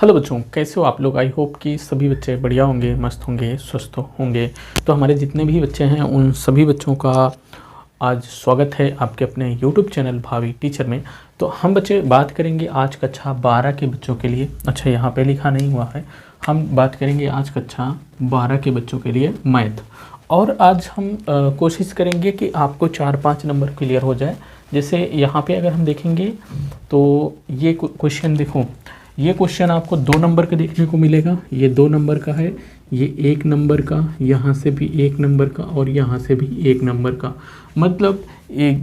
Hello बच्चों, कैसे हो आप लोग। आई होप कि सभी बच्चे बढ़िया होंगे, मस्त होंगे, स्वस्थ होंगे। तो हमारे जितने भी बच्चे हैं उन सभी बच्चों का आज स्वागत है आपके अपने यूट्यूब चैनल भावी टीचर में। तो हम बच्चे बात करेंगे आज कक्षा 12 के बच्चों के लिए। अच्छा, यहाँ पे लिखा नहीं हुआ है। हम बात करेंगे आज कक्षा 12 के बच्चों के लिए मैथ। और आज हम कोशिश करेंगे कि आपको 4-5 नंबर क्लियर हो जाए। जैसे यहाँ पे अगर हम देखेंगे तो ये क्वेश्चन देखो, ये क्वेश्चन आपको 2 नंबर का देखने को मिलेगा। ये 2 नंबर का है, ये 1 नंबर का, यहाँ से भी 1 नंबर का और यहाँ से भी 1 नंबर का। मतलब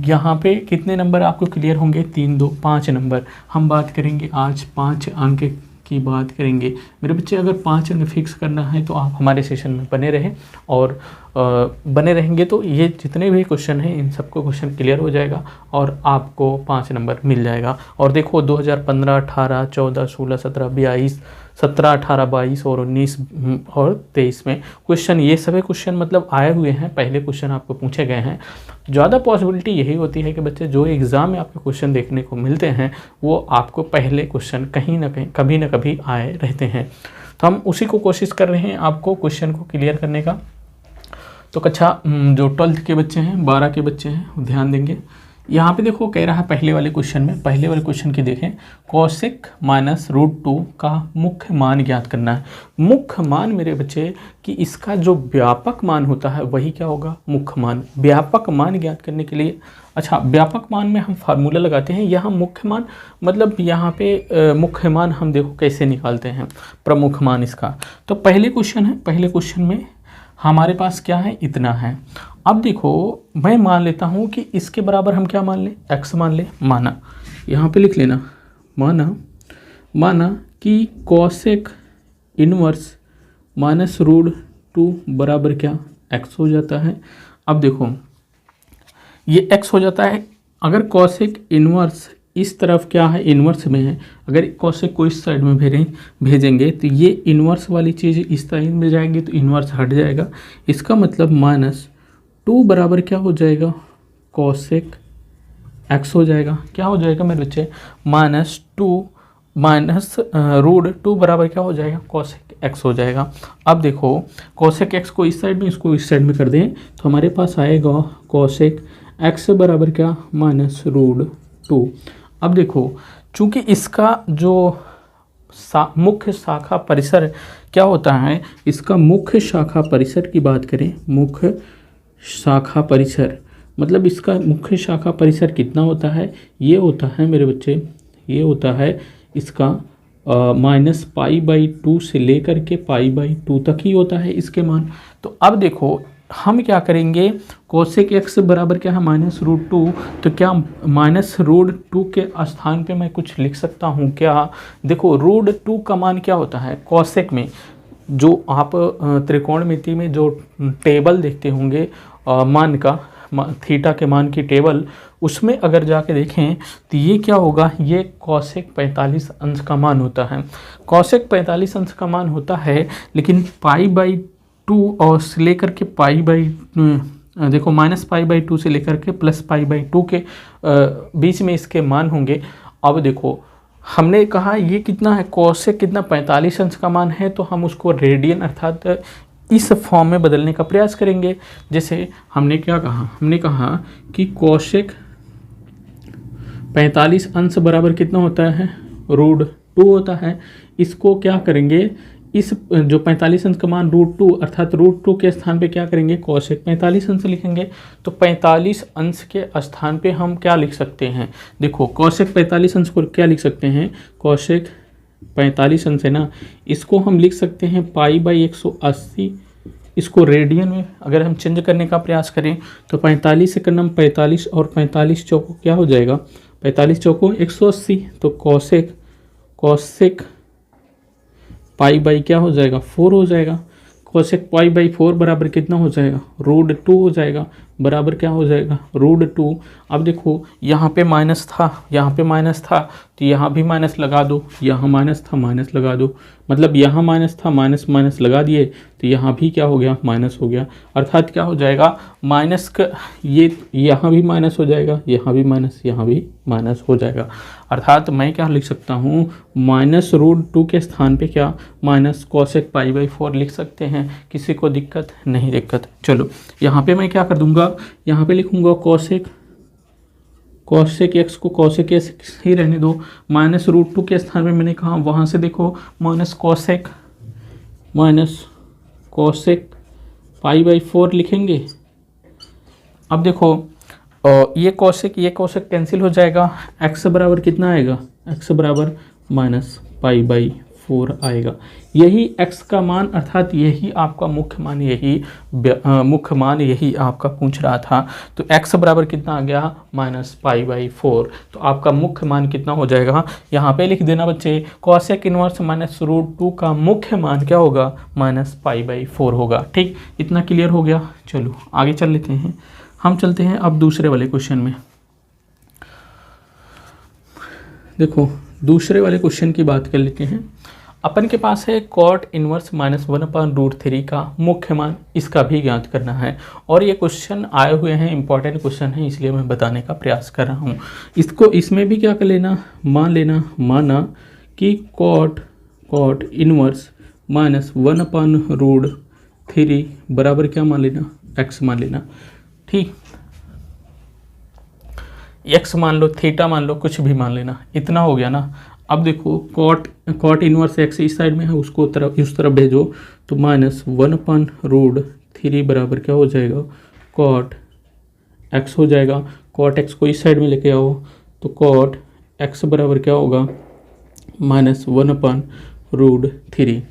यहाँ पे कितने नंबर आपको क्लियर होंगे? 3, 2, 5 नंबर। हम बात करेंगे आज 5 अंक की बात करेंगे। मेरे बच्चे, अगर 5 अंक फिक्स करना है तो आप हमारे सेशन में बने रहें, और बने रहेंगे तो ये जितने भी क्वेश्चन हैं इन सबको क्वेश्चन क्लियर हो जाएगा और आपको 5 नंबर मिल जाएगा। और देखो 2015, 18, 14, 16, 17, 22, 17, 18, 22 और 19 और 23 में क्वेश्चन, ये सभी क्वेश्चन मतलब आए हुए हैं। पहले क्वेश्चन आपको पूछे गए हैं। ज़्यादा पॉसिबिलिटी यही होती है कि बच्चे जो एग्ज़ाम में आपको क्वेश्चन देखने को मिलते हैं वो आपको पहले क्वेश्चन कहीं ना कहीं कभी ना कभी आए रहते हैं। तो हम उसी को कोशिश कर रहे हैं आपको क्वेश्चन को क्लियर करने का। तो कक्षा जो 12th के बच्चे हैं, 12 के बच्चे हैं, ध्यान देंगे। यहाँ पे देखो कह रहा है पहले वाले क्वेश्चन में, पहले वाले क्वेश्चन की देखें, कॉसेक -√2 का मुख्य मान ज्ञात करना है। मुख्य मान मेरे बच्चे कि इसका जो व्यापक मान होता है वही क्या होगा? मुख्य मान। व्यापक मान ज्ञात करने के लिए, अच्छा, व्यापक मान में हम फार्मूला लगाते हैं। यहाँ मुख्य मान मतलब यहाँ पे मुख्य मान हम देखो कैसे निकालते हैं, प्रमुख मान इसका। तो पहले क्वेश्चन है, पहले क्वेश्चन में हमारे पास क्या है? इतना है। अब देखो मैं मान लेता हूँ कि इसके बराबर हम क्या मान लें? x मान लें। माना, यहाँ पे लिख लेना, माना कि कॉसेक इनवर्स -√2 बराबर क्या? x हो जाता है। अब देखो ये x हो जाता है। अगर कॉसेक इनवर्स इस तरफ क्या है? इन्वर्स में है। अगर कॉसेक को इस साइड में भेजेंगे तो ये इन्वर्स वाली चीज़ इस साइड में जाएगी तो इन्वर्स हट जाएगा। इसका मतलब -2 बराबर क्या हो जाएगा? कॉसेक x हो जाएगा। क्या हो जाएगा मेरे बच्चे? -√2 बराबर क्या हो जाएगा? कॉसेक x हो जाएगा। अब देखो कॉसेक x को इस साइड में, इसको इस साइड में कर दें तो हमारे पास आएगा कॉसेक x बराबर क्या? -√2। अब देखो चूंकि इसका जो मुख्य शाखा परिसर क्या होता है, इसका मुख्य शाखा परिसर की बात करें, मुख्य शाखा परिसर मतलब इसका मुख्य शाखा परिसर कितना होता है? ये होता है मेरे बच्चे, ये होता है इसका -π/2 से लेकर के π/2 तक ही होता है इसके मान। तो अब देखो हम क्या करेंगे, कोसेक x बराबर क्या है? -√2। तो क्या -√2 के स्थान पे मैं कुछ लिख सकता हूँ क्या? देखो √2 का मान क्या होता है कोसेक में? जो आप त्रिकोणमिति में जो टेबल देखते होंगे मान का, थीटा के मान की टेबल, उसमें अगर जाके देखें तो ये क्या होगा? ये कॉसेक 45 अंश का मान होता है। कॉसेक 45 अंश का मान होता है, लेकिन π/2 और से लेकर के देखो -π/2 से लेकर के +π/2 के बीच में इसके मान होंगे। अब देखो हमने कहा ये कितना है? कॉसेक कितना? 45 अंश का मान है, तो हम उसको रेडियन अर्थात इस फॉर्म में बदलने का प्रयास करेंगे। जैसे हमने क्या कहा? हमने कहा कि कॉसेक 45 अंश बराबर कितना होता है? √2 होता है। इसको क्या करेंगे? इस जो 45 अंश का मान √2 अर्थात √2 के स्थान पे क्या करेंगे? कॉसेक 45 अंश लिखेंगे। तो 45 अंश के स्थान पे हम क्या लिख सकते हैं? देखो कॉसेक 45 अंश को क्या लिख सकते हैं? कॉसेक 45 अंश है ना, इसको हम लिख सकते हैं π/180। इसको रेडियन में अगर हम चेंज करने का प्रयास करें तो 45 से करना 45 और 45 चौको क्या हो जाएगा? 45 चौको 180। तो कॉसेक π/, क्या हो जाएगा? 4 हो जाएगा। कॉसेक π/4 बराबर कितना हो जाएगा? √2 हो जाएगा। बराबर क्या हो जाएगा √2। अब देखो यहाँ पे माइनस था, यहाँ पे माइनस था, तो यहाँ भी माइनस लगा दो, यहाँ माइनस था माइनस लगा दो, मतलब यहाँ माइनस था माइनस माइनस लगा दिए तो यहाँ भी क्या हो गया माइनस हो गया। अर्थात क्या हो जाएगा माइनस का ये यहाँ भी माइनस हो जाएगा, यहाँ भी माइनस, यहाँ भी माइनस हो जाएगा। अर्थात मैं क्या लिख सकता हूँ -√2 के स्थान पे क्या माइनस कोसेक π/4 लिख सकते हैं। किसी को दिक्कत नहीं दिक्कत। चलो यहाँ पे मैं क्या कर दूंगा, यहाँ पे लिखूंगा कोसेक एक्स को कोसेक एक्स ही रहने दो। -√2 के स्थान पे मैंने कहा, वहाँ से देखो माइनस कोसेक π/4 लिखेंगे। अब देखो ये कोसेक कैंसिल हो जाएगा, x बराबर कितना आएगा, x बराबर -π/4 आएगा। यही x का मान अर्थात यही आपका मुख्य मान यही आपका पूछ रहा था। तो x बराबर कितना आ गया -π/4। तो आपका मुख्य मान कितना हो जाएगा, यहाँ पे लिख देना बच्चे, कोसेक इनवर्स -√2 का मुख्य मान क्या होगा -π/4 होगा। ठीक, इतना क्लियर हो गया। चलो आगे चल लेते हैं, हम चलते हैं अब दूसरे वाले क्वेश्चन में। देखो दूसरे वाले क्वेश्चन की बात कर लेते हैं। अपन के पास है कॉट इनवर्स -1/√3 का मुख्य मान, इसका भी ज्ञात करना है। और ये क्वेश्चन आए हुए हैं, इंपॉर्टेंट क्वेश्चन है, इसलिए मैं बताने का प्रयास कर रहा हूँ। इसमें भी क्या कर लेना, माना कि कॉट इनवर्स -1/√3 बराबर क्या मान लेना, x मान लेना। ठीक, x मान लो, थीटा मान लो, कुछ भी मान लेना, इतना हो गया ना। अब देखो कॉट इनवर्स x इस साइड में है, उसको उस तरफ भेजो, तो -1/√3 बराबर क्या हो जाएगा कॉट x हो जाएगा। कॉट x को इस साइड में लेके आओ, तो कॉट x बराबर क्या होगा -1/√3।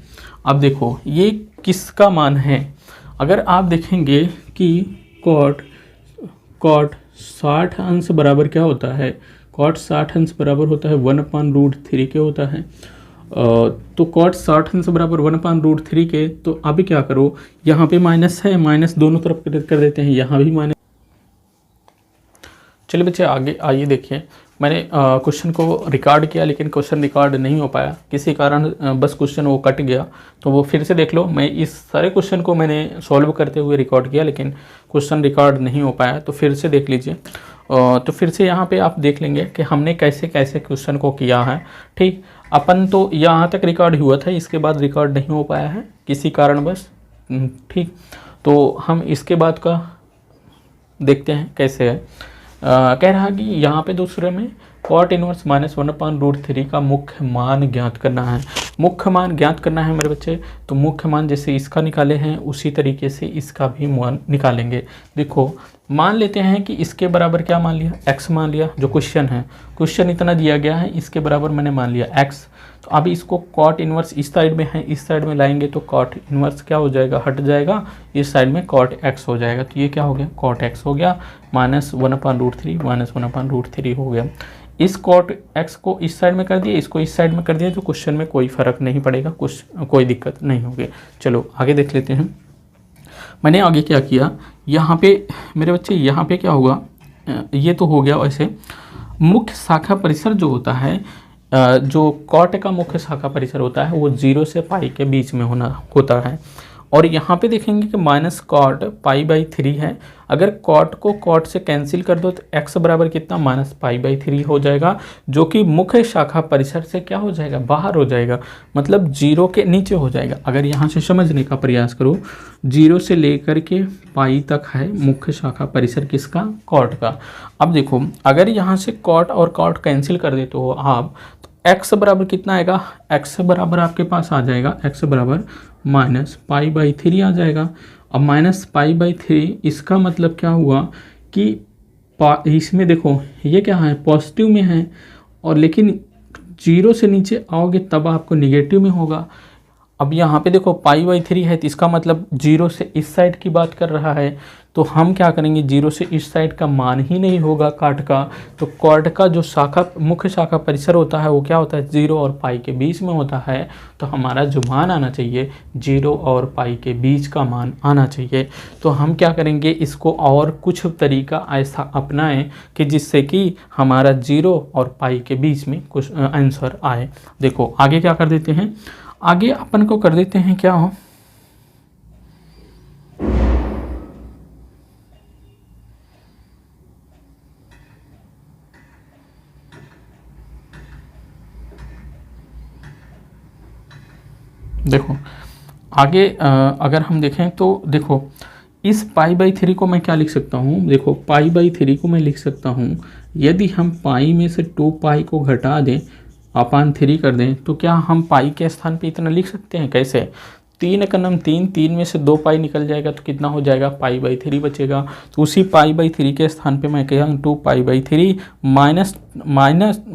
अब देखो ये किसका मान है, अगर आप देखेंगे कि कॉट 60 अंश बराबर क्या होता है, कॉट 60 अंश बराबर होता है 1/√3 के होता है। तो कॉट 60 अंश बराबर 1/√3 के, तो अभी क्या करो, यहाँ पे माइनस है, माइनस दोनों तरफ कर देते हैं, यहाँ भी माइनस। चलिए बच्चे आगे आइए देखिए, मैंने क्वेश्चन को रिकॉर्ड किया लेकिन क्वेश्चन रिकॉर्ड नहीं हो पाया किसी कारण, बस क्वेश्चन वो कट गया, तो वो फिर से देख लो। मैं इस सारे क्वेश्चन को मैंने सॉल्व करते हुए रिकॉर्ड किया लेकिन क्वेश्चन रिकॉर्ड नहीं हो पाया, तो फिर से देख लीजिए। तो फिर से यहाँ पे आप देख लेंगे कि हमने कैसे कैसे क्वेश्चन को किया है। ठीक, अपन तो यहाँ तक रिकॉर्ड हुआ था, इसके बाद रिकॉर्ड नहीं हो पाया है किसी कारणवश। ठीक, तो हम इसके बाद का देखते हैं कैसे है। कह रहा कि यहाँ पे दूसरे में कॉट इनवर्स -1/√3 का मुख्य मान ज्ञात करना है। मुख्य मान ज्ञात करना है मेरे बच्चे, तो मुख्य मान जैसे इसका निकाले हैं उसी तरीके से इसका भी मान निकालेंगे। देखो मान लेते हैं कि इसके बराबर क्या मान लिया, x मान लिया, जो क्वेश्चन है, क्वेश्चन इतना दिया गया है, इसके बराबर मैंने मान लिया x। तो अभी इसको कॉट इनवर्स इस साइड में है, इस साइड में लाएंगे तो कॉट इनवर्स क्या हो जाएगा, हट जाएगा, इस साइड में कॉट x हो जाएगा। तो ये क्या हो गया, कॉट x हो गया, -1/√3 हो गया। इस कॉट x को इस साइड में कर दिया, इसको इस साइड में कर दिया, तो क्वेश्चन में कोई फर्क नहीं पड़ेगा, कोई दिक्कत नहीं होगी। चलो आगे देख लेते हैं। मैंने आगे क्या किया, यहाँ पे मेरे बच्चे, यहाँ पे क्या होगा, ये तो हो गया। वैसे मुख्य शाखा परिसर जो होता है, जो कॉट का मुख्य शाखा परिसर होता है वो 0 से पाई के बीच में होता है। और यहाँ पे देखेंगे कि -cot π/3 है। अगर कॉट को कॉट से कैंसिल कर दो तो x बराबर कितना -π/3 हो जाएगा, जो कि मुख्य शाखा परिसर से क्या हो जाएगा, बाहर हो जाएगा, मतलब 0 के नीचे हो जाएगा। अगर यहाँ से समझने का प्रयास करो, 0 से लेकर के पाई तक है मुख्य शाखा परिसर किसका, कॉट का। अब देखो अगर यहाँ से कॉट और कॉट कैंसिल कर देते हो आप, तो x बराबर कितना आएगा, x बराबर आपके पास आ जाएगा, x बराबर -π/3 आ जाएगा। अब -π/3 इसका मतलब क्या हुआ कि इसमें देखो ये क्या है, पॉजिटिव में है, और लेकिन 0 से नीचे आओगे तब आपको निगेटिव में होगा। अब यहाँ पे देखो π/3 है, तो इसका मतलब 0 से इस साइड की बात कर रहा है, तो हम क्या करेंगे, 0 से इस साइड का मान ही नहीं होगा कॉट का, तो कॉट का जो शाखा मुख्य शाखा परिसर होता है वो क्या होता है, 0 और पाई के बीच में होता है। तो हमारा जो मान आना चाहिए 0 और पाई के बीच का मान आना चाहिए। तो हम क्या करेंगे, इसको और कुछ तरीका ऐसा अपनाएं कि जिससे कि हमारा 0 और पाई के बीच में कुछ आंसर आए। देखो आगे क्या कर देते हैं, आगे अपन को कर देते हैं क्या हो, देखो आगे अगर हम देखें तो देखो इस पाई बाई 3 को मैं क्या लिख सकता हूँ, देखो पाई बाई 3 को मैं लिख सकता हूँ, यदि हम पाई में से 2 पाई को घटा दें अपान 3 कर दें तो क्या हम पाई के स्थान पे इतना लिख सकते हैं, कैसे, 3 का नम 3, 3 में से 2 पाई निकल जाएगा तो कितना हो जाएगा, पाई बाई 3 बचेगा। तो उसी पाई बाई 3 के स्थान पे मैं कह 2 pi by 3 minus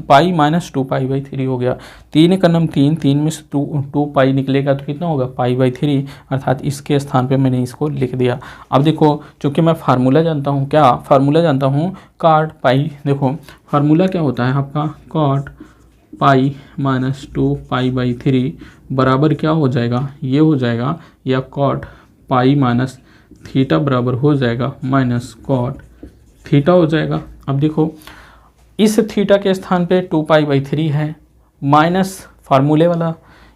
pi minus 2 pi by 3 हो गया। 3 का नम 3, 3 में से 2 पाई निकलेगा तो कितना होगा, पाई बाई 3, अर्थात इसके स्थान पे मैंने इसको लिख दिया। अब देखो चूँकि मैं फार्मूला जानता हूँ, क्या फार्मूला जानता हूँ, कॉट पाई, देखो फार्मूला क्या होता है आपका, cot pi minus 2 pi by 3 बराबर क्या हो जाएगा, ये हो जाएगा, या कॉट पाई माइनस थीटा बराबर हो जाएगा माइनस कॉट थीटा हो जाएगा। अब देखो इस थीटा के स्थान पे 2 पाई बाई 3 है, माइनस फार्मूले वाला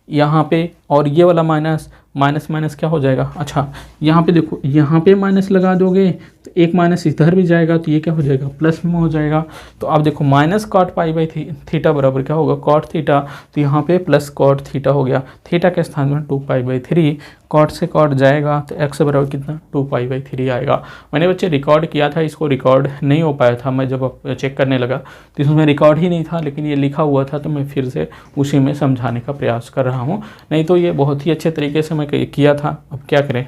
यहाँ पे, और ये वाला माइनस माइनस माइनस क्या हो जाएगा, अच्छा यहाँ पे देखो, यहाँ पे माइनस लगा दोगे तो एक माइनस इधर भी जाएगा तो ये क्या हो जाएगा, प्लस में हो जाएगा। तो अब देखो minus cot pi by theta बराबर क्या होगा, कॉट थीटा, तो यहाँ पे प्लस कॉट थीटा हो गया, थीटा के स्थान में 2 पाई बाई 3, कॉट से कॉट जाएगा तो एक्स बराबर कितना, 2 पाई बाई 3 आएगा। मैंने बच्चे रिकॉर्ड किया था, इसको रिकॉर्ड नहीं हो पाया था, मैं जब चेक करने लगा तो इसमें रिकॉर्ड ही नहीं था, लेकिन ये लिखा हुआ था तो मैं फिर से उसी में समझाने का प्रयास कर रहा हूँ, नहीं तो ये बहुत ही अच्छे तरीके से मैं किया था, अब क्या करें।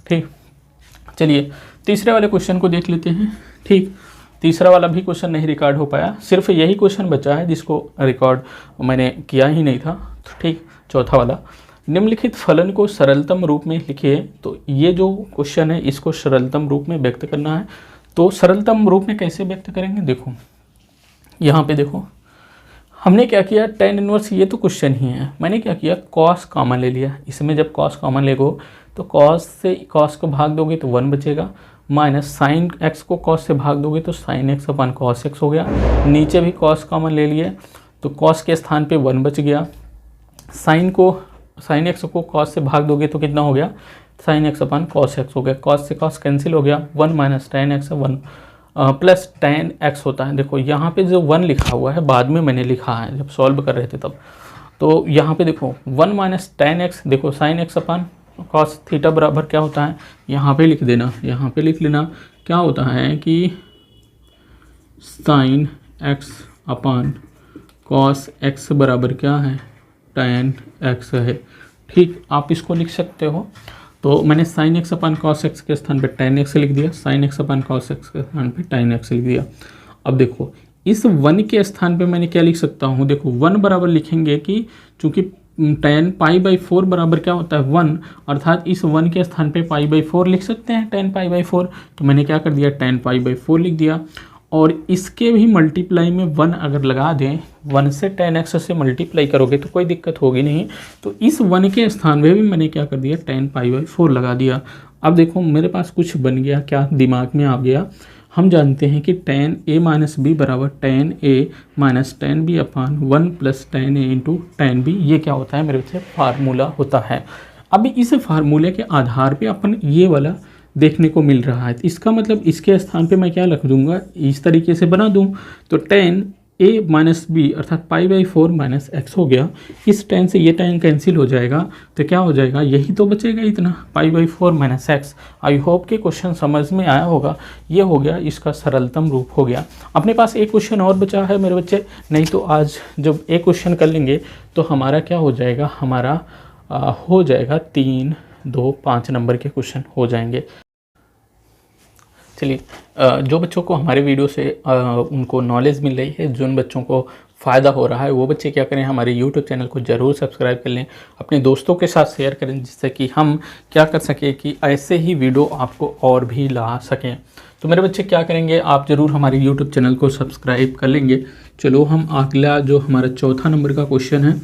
ठीक, चलिए तीसरे वाले क्वेश्चन को देख लेते हैं। ठीक, तीसरा वाला भी क्वेश्चन नहीं रिकॉर्ड हो पाया, सिर्फ यही क्वेश्चन बचा है जिसको रिकॉर्ड मैंने किया ही नहीं था। तो ठीक, चौथा वाला, निम्नलिखित फलन को सरलतम रूप में लिखिए। तो ये जो क्वेश्चन है इसको सरलतम रूप में व्यक्त करना है। तो सरलतम रूप में कैसे व्यक्त करेंगे, देखो यहाँ पे देखो हमने क्या किया, tan इनवर्स, ये तो क्वेश्चन ही है, मैंने क्या किया, कॉस कॉमन ले लिया। इसमें जब कॉस कॉमन लेगो तो कॉस से कॉस को भाग दोगे तो 1 बचेगा, माइनस साइन एक्स को कॉस से भाग दोगे तो sine x upon cos x हो गया। नीचे भी कॉस कॉमन ले लिए तो कॉस के स्थान पे 1 बच गया, साइन एक्स को कॉस से भाग दोगे तो कितना हो गया, sine x upon cos x हो गया, कॉस से कॉस कैंसिल हो गया, 1 minus ten x 1 plus ten x होता है। देखो यहाँ पे जो 1 लिखा हुआ है बाद में मैंने लिखा है जब सॉल्व कर रहे थे तब, तो यहाँ पे देखो 1 माइनस टेन एक्स, देखो sine x upon cos theta बराबर क्या होता है, यहाँ पे लिख देना, यहाँ पे लिख लेना, क्या होता है कि साइन एक्स अपान कॉस एक्स बराबर क्या है, टेन एक्स है। ठीक, आप इसको लिख सकते हो। तो मैंने साइन एक्स अपान कॉस एक्स के स्थान पे टेन एक्स लिख दिया, साइन एक्स अपान कॉस एक्स के स्थान पे टेन एक्स लिख दिया। अब देखो इस 1 के स्थान पे मैंने क्या लिख सकता हूँ, देखो 1 बराबर लिखेंगे कि चूंकि टेन पाई बाई 4 बराबर क्या होता है 1, अर्थात इस 1 के स्थान पे पाई बाई 4 लिख सकते हैं, टेन पाई बाई 4। तो मैंने क्या कर दिया, टेन पाई बाई 4 लिख दिया, और इसके भी मल्टीप्लाई में 1 अगर लगा दें, 1 से टेन एक्स से मल्टीप्लाई करोगे तो कोई दिक्कत होगी नहीं। तो इस 1 के स्थान में भी मैंने क्या कर दिया, टेन पाई बाई 4 लगा दिया। अब देखो मेरे पास कुछ बन गया, क्या दिमाग में आ गया, हम जानते हैं कि टेन ए माइनस बी बराबर टेन ए माइनस टेन बी अपान 1 प्लस टेन ए इंटू टेन बी, ये क्या होता है मेरे से फार्मूला होता है। अभी इस फार्मूले के आधार पे अपन ये वाला देखने को मिल रहा है, तो इसका मतलब इसके स्थान पे मैं क्या रख दूंगा, इस तरीके से बना दूं, तो टेन ए माइनस बी अर्थात पाई बाई 4 माइनस एक्स हो गया, इस टेन से ये टेन कैंसिल हो जाएगा तो क्या हो जाएगा, यही तो बचेगा इतना, pi by 4 minus x. I hope कि क्वेश्चन समझ में आया होगा, ये हो गया इसका सरलतम रूप हो गया। अपने पास एक क्वेश्चन और बचा है मेरे बच्चे, नहीं तो आज जब एक क्वेश्चन कर लेंगे तो हमारा क्या हो जाएगा, हमारा हो जाएगा 3, 2, 5 नंबर के क्वेश्चन हो जाएंगे। चलिए जो बच्चों को हमारे वीडियो से उनको नॉलेज मिल रही है, जिन बच्चों को फ़ायदा हो रहा है वो बच्चे क्या करें, हमारे यूट्यूब चैनल को ज़रूर सब्सक्राइब कर लें, अपने दोस्तों के साथ शेयर करें, जिससे कि हम क्या कर सकें कि ऐसे ही वीडियो आपको और भी ला सकें। तो मेरे बच्चे क्या करेंगे, आप ज़रूर हमारे यूट्यूब चैनल को सब्सक्राइब कर लेंगे। चलो हम अगला जो हमारा चौथा नंबर का क्वेश्चन है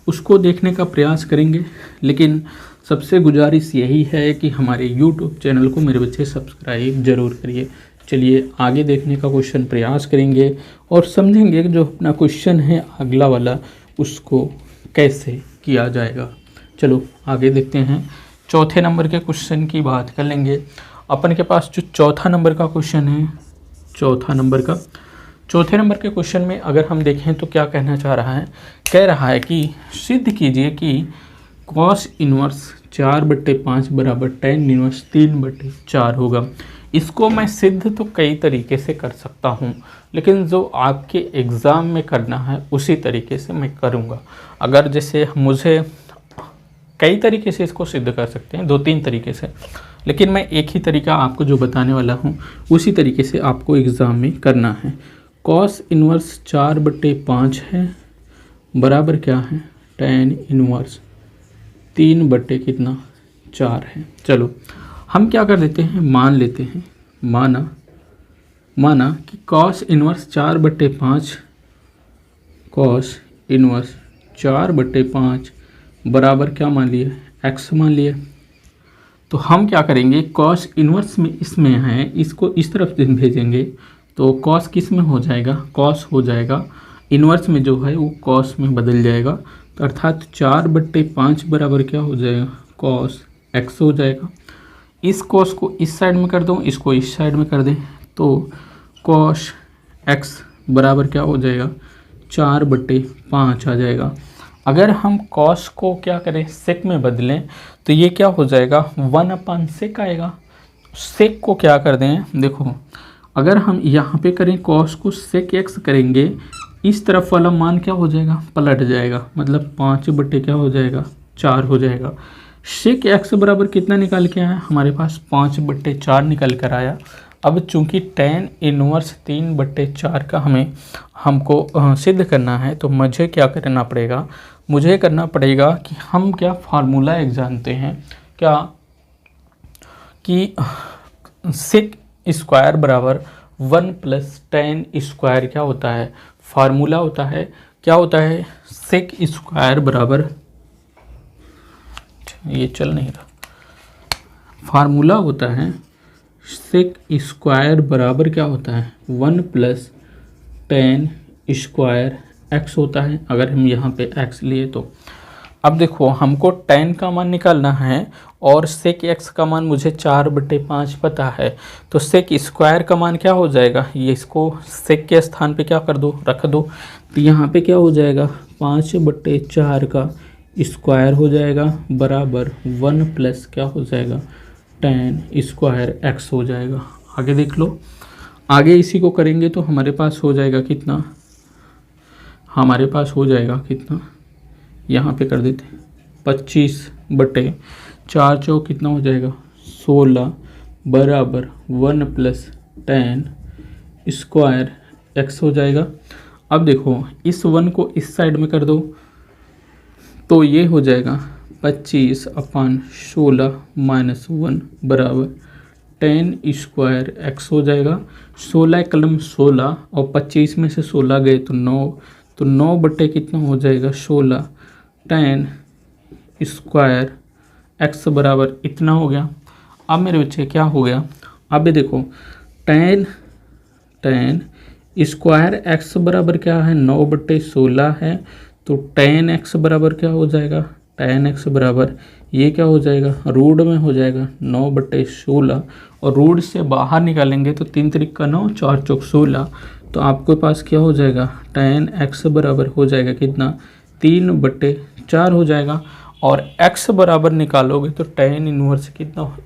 उसको देखने का प्रयास करेंगे, लेकिन सबसे गुजारिश यही है कि हमारे यूट्यूब चैनल को मेरे बच्चे सब्सक्राइब ज़रूर करिए। चलिए आगे देखने का क्वेश्चन प्रयास करेंगे और समझेंगे कि जो अपना क्वेश्चन है अगला वाला उसको कैसे किया जाएगा। चलो आगे देखते हैं। चौथे नंबर के क्वेश्चन की बात कर लेंगे। अपन के पास जो चौथा नंबर का क्वेश्चन है, चौथे नंबर के क्वेश्चन में अगर हम देखें तो क्या कहना चाह रहा है, कह रहा है कि सिद्ध कीजिए कि कॉस इनवर्स 4/5 बराबर tan इनवर्स 3/4 होगा। इसको मैं सिद्ध तो कई तरीके से कर सकता हूँ, लेकिन जो आपके एग्ज़ाम में करना है उसी तरीके से मैं करूँगा। अगर जैसे मुझे कई तरीके से इसको सिद्ध कर सकते हैं, 2-3 तरीके से, लेकिन मैं एक ही तरीका आपको जो बताने वाला हूँ उसी तरीके से आपको एग्ज़ाम में करना है। कॉस इनवर्स 4/5 है बराबर क्या है, tan इनवर्स 3/4 है। चलो हम क्या कर देते हैं, मान लेते हैं, माना कि कॉस इनवर्स 4/5 बराबर क्या मान लिए, x मान लिए। तो हम क्या करेंगे, कॉस इनवर्स में इसमें है, इसको इस तरफ भेजेंगे तो कॉस किस में हो जाएगा, कॉस हो जाएगा, इनवर्स में जो है वो कॉस में बदल जाएगा। तो अर्थात 4/5 बराबर क्या हो जाएगा, कॉस x हो जाएगा। इस कॉस को इस साइड में कर दो, इसको इस साइड में कर दें तो कॉस x बराबर क्या हो जाएगा, 4/5 आ जाएगा। अगर हम कॉस को क्या करें, सेक में बदलें तो ये क्या हो जाएगा, 1/sec आएगा। सेक को क्या कर दें, देखो अगर हम यहाँ पे करें कॉस को sec x करेंगे, इस तरफ वाला मान क्या हो जाएगा, पलट जाएगा, मतलब 5/क्या हो जाएगा, 4 हो जाएगा। sec x बराबर कितना निकाल के आया, हमारे पास 5/4 निकल कर आया। अब चूंकि tan इनवर्स 3/4 का हमको सिद्ध करना है, तो मुझे क्या करना पड़ेगा, कि हम क्या फार्मूला एक जानते हैं क्या, कि sec स्क्वायर बराबर 1 + tan स्क्वायर क्या होता है, फार्मूला होता है, क्या होता है, sec स्क्वायर बराबर, ये चल नहीं रहा, फार्मूला होता है sec स्क्वायर बराबर क्या होता है, 1 + tan स्क्वायर x होता है। अगर हम यहाँ पे x लिए तो अब देखो हमको tan का मान निकालना है और sec x का मान मुझे 4/5 पता है, तो sec स्क्वायर का मान क्या हो जाएगा, ये इसको sec के स्थान पे क्या कर दो, रख दो। तो यहाँ पे क्या हो जाएगा, 5/4 का स्क्वायर हो जाएगा बराबर 1 + क्या हो जाएगा, tan स्क्वायर x हो जाएगा। आगे देख लो, आगे इसी को करेंगे तो हमारे पास हो जाएगा कितना, यहाँ पे कर देते हैं 25/4 चौक कितना हो जाएगा, 16 बराबर 1 + tan स्क्वायर x हो जाएगा। अब देखो इस 1 को इस साइड में कर दो तो ये हो जाएगा 25/16 - 1 बराबर tan स्क्वायर x हो जाएगा। 16 कलम 16 और 25 में से 16 गए तो 9, तो 9 कितना हो जाएगा, 16 tan स्क्वायर x बराबर इतना हो गया। अब मेरे बच्चे क्या हो गया, अब ये देखो tan स्क्वायर x बराबर क्या है, 9/16 है, तो tan x बराबर क्या हो जाएगा, tan x बराबर ये क्या हो जाएगा, रूट में हो जाएगा 9/16, और रूट से बाहर निकालेंगे तो 3 × 9 4 × 16, तो आपके पास क्या हो जाएगा, tan x बराबर हो जाएगा कितना, 3/4 हो जाएगा। और x बराबर निकालोगे तो tan इनवर्स कितना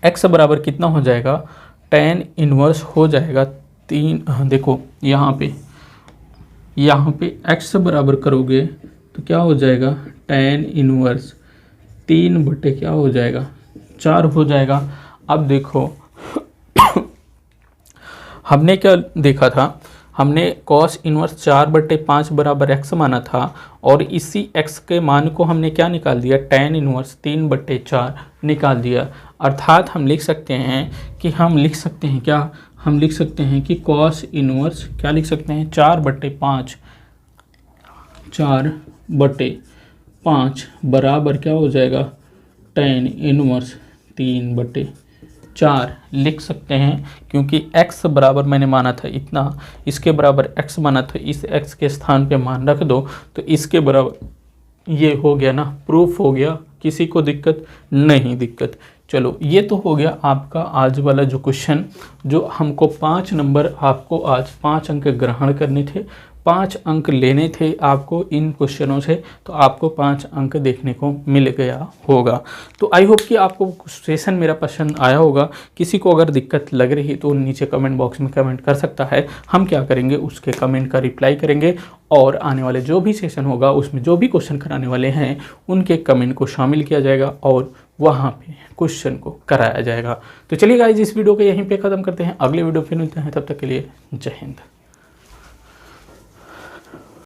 x बराबर कितना हो जाएगा, tan इनवर्स हो जाएगा 3, देखो यहाँ पे x बराबर करोगे तो क्या हो जाएगा, tan इनवर्स 3/ क्या हो जाएगा, 4 हो जाएगा। अब देखो हमने क्या देखा था, हमने कॉस इनवर्स 4/5 बराबर x माना था और इसी x के मान को हमने क्या निकाल दिया, tan इनवर्स 3/4 निकाल दिया। अर्थात हम लिख सकते हैं कि हम लिख सकते हैं कि कॉस इनवर्स क्या लिख सकते हैं, 4/5 बराबर क्या हो जाएगा, tan इनवर्स 3/4 लिख सकते हैं, क्योंकि x बराबर मैंने माना था इतना, इसके बराबर x माना था, इस x के स्थान पे मान रख दो तो इसके बराबर ये हो गया ना, प्रूफ हो गया। किसी को दिक्कत नहीं दिक्कत। चलो ये तो हो गया आपका आज वाला जो क्वेश्चन, जो हमको 5 नंबर, आपको आज 5 अंक ग्रहण करने थे, 5 अंक लेने थे आपको इन क्वेश्चनों से, तो आपको 5 अंक देखने को मिल गया होगा। तो आई होप कि आपको सेशन मेरा पसंद आया होगा। किसी को अगर दिक्कत लग रही तो नीचे कमेंट बॉक्स में कमेंट कर सकता है, हम क्या करेंगे उसके कमेंट का रिप्लाई करेंगे और आने वाले जो भी सेशन होगा उसमें जो भी क्वेश्चन कराने वाले हैं उनके कमेंट को शामिल किया जाएगा और वहाँ पे क्वेश्चन को कराया जाएगा। तो चलिए गाइस, इस वीडियो को यहीं पे ख़त्म करते हैं, अगले वीडियो फिर मिलते हैं, तब तक के लिए जय हिंद।